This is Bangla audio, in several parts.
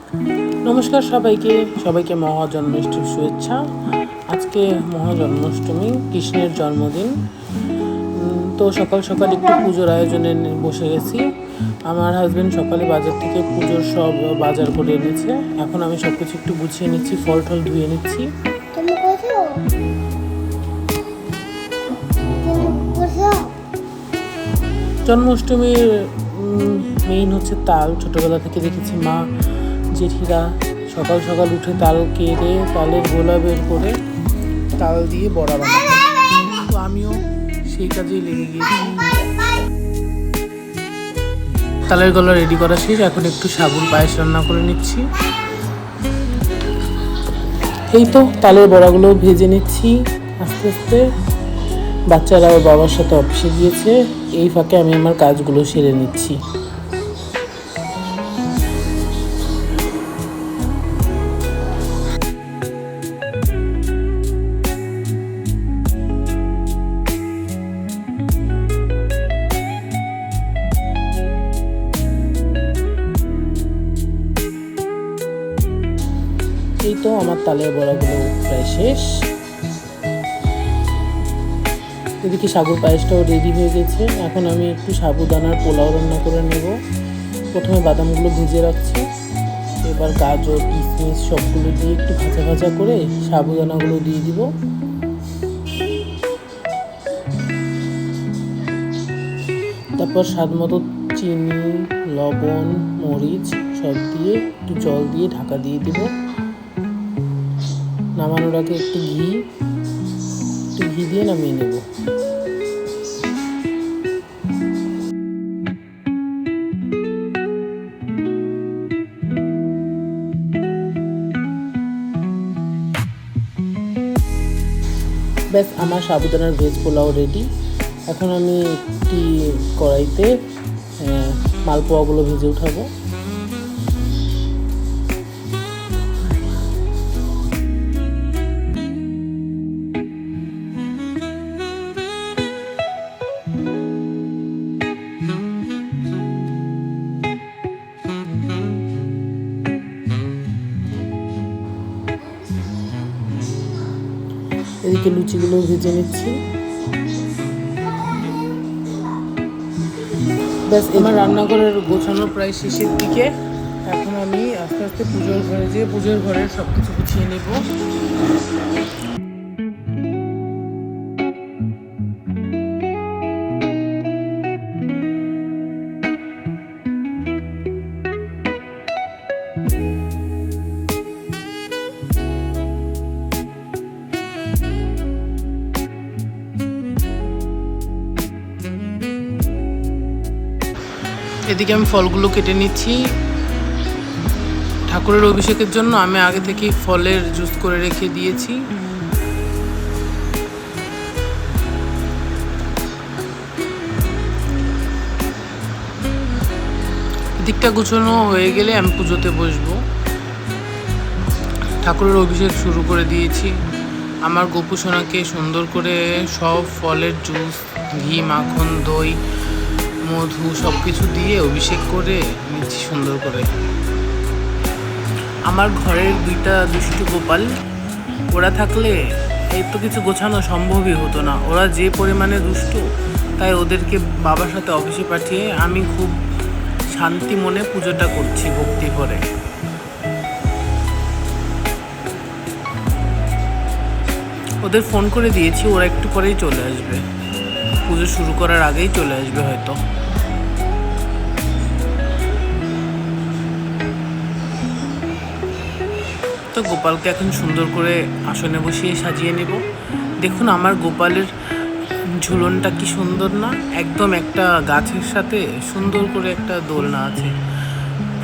নমস্কার সবাইকে সবাইকে মহাজন্মাষ্টমীর শুভেচ্ছা। আজকে মহাজন্মাষ্টমী, কৃষ্ণের জন্মদিন। তো সকাল সকাল একটু পুজোর আয়োজনে বসে গেছি। আমার হাজব্যান্ড সকালে বাজার থেকে পুজোর সব বাজার করে এনেছে। এখন আমি সব কিছু একটু গুছিয়ে নিচ্ছি, ফল টল ধুয়ে নিচ্ছি। জন্মাষ্টমীর মেইন হচ্ছে তাল। ছোটোবেলা থেকে দেখেছি মা জেঠিরা সকাল সকাল উঠে তাল কেটে তালের গোলা বের করে তাল দিয়ে বড়া বানায়। তো আমিও সেই কাজেই লেগে গিয়েছি। তালের গোলা রেডি করা শেষ, এখন একটু সাবুর পায়েস রান্না করে নিচ্ছি। এই তো তালের বড়াগুলো ভেজে নিচ্ছি আস্তে আস্তে। বাচ্চারা ওর বাবার সাথে অফিসে গিয়েছে, এই ফাঁকে আমি আমার কাজগুলো সেরে নিচ্ছি। এই তো আমার তালের বড়াগুলো প্রায় শেষ। এদিকে সাগুর পায়েসটাও রেডি হয়ে গেছে। এখন আমি একটু সাবুদানার পোলাও রান্না করে নেব। প্রথমে বাদামগুলো ভেজে রাখছি, এবার গাজর কিশমিশ সবগুলো দিয়ে একটু ভাজা ভাজা করে সাবুদানাগুলো দিয়ে দিব। তারপর স্বাদ মতো চিনি, লবণ, মরিচ সব দিয়ে একটু জল দিয়ে ঢাকা দিয়ে দিব। নামানোর আগে একটু ঘি দিয়ে নামিয়ে নেব। ব্যাস, আমার সাবুদানার ভেজ পোলাও রেডি। এখন আমি একটি কড়াইতে মালপোয়াগুলো ভেজে উঠাবো। এদিকে লুচিগুলো ভেজে নিচ্ছি। ব্যাস, আমার রান্নাঘরের গোছানো প্রায় শেষের দিকে। এখন আমি আস্তে আস্তে পুজোর ঘরে যেয়ে পুজোর ঘরের সব কিছু গুছিয়ে নেব। এদিকে আমি ফলগুলো কেটে নিচ্ছি। ঠাকুরের অভিষেকের জন্য আমি আগে থেকেই ফলের জুস করে রেখে দিয়েছি। এদিকটা গুছানো হয়ে গেলে আমি পুজোতে বসবো। ঠাকুরের অভিষেক শুরু করে দিয়েছি। আমার গোপু সোনাকে সুন্দর করে সব ফলের জুস, ঘি, মাখন, দই, মধু সব কিছু দিয়ে অভিষেক করে নিচ্ছি সুন্দর করে। আমার ঘরের দুইটা দুষ্টু গোপাল, ওরা থাকলে এত কিছু গোছানো সম্ভবই হতো না। ওরা যে পরিমাণে দুষ্টু, তাই ওদেরকে বাবার সাথে অফিসে পাঠিয়ে আমি খুব শান্তি মনে পুজোটা করছি ভক্তি করে। ওদের ফোন করে দিয়েছি, ওরা একটু পরেই চলে আসবে। পুজো শুরু করার আগেই চলে আসবে হয়তো। তো গোপালকে এখন সুন্দর করে আসনে বসিয়ে সাজিয়ে নেব। দেখুন আমার গোপালের ঝুলনটা কি সুন্দর না, একদম একটা গাছের সাথে সুন্দর করে একটা দোলনা আছে।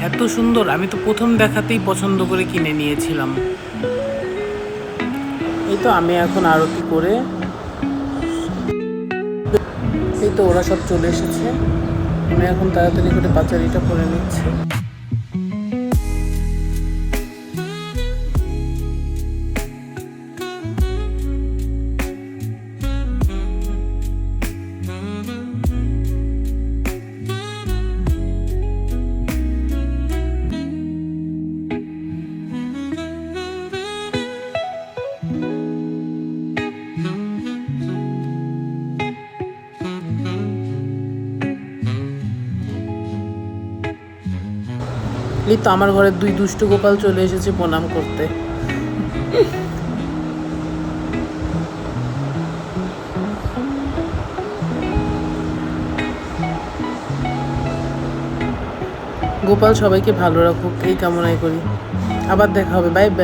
এত সুন্দর, আমি তো প্রথম দেখাতেই পছন্দ করে কিনে নিয়েছিলাম। এই তো আমি এখন আরতি করে, এই তো ওরা সব চলে এসেছে। আমি এখন তাড়াতাড়ি করে পাঁচালিটা করে নিচ্ছি। এই তো আমার ঘরে 2 দুষ্টু গোপাল চলে এসেছে প্রণাম করতে। গোপাল সবাইকে ভালো রাখুক এই কামনাই করি। আবার দেখা হবে, বাই বাই।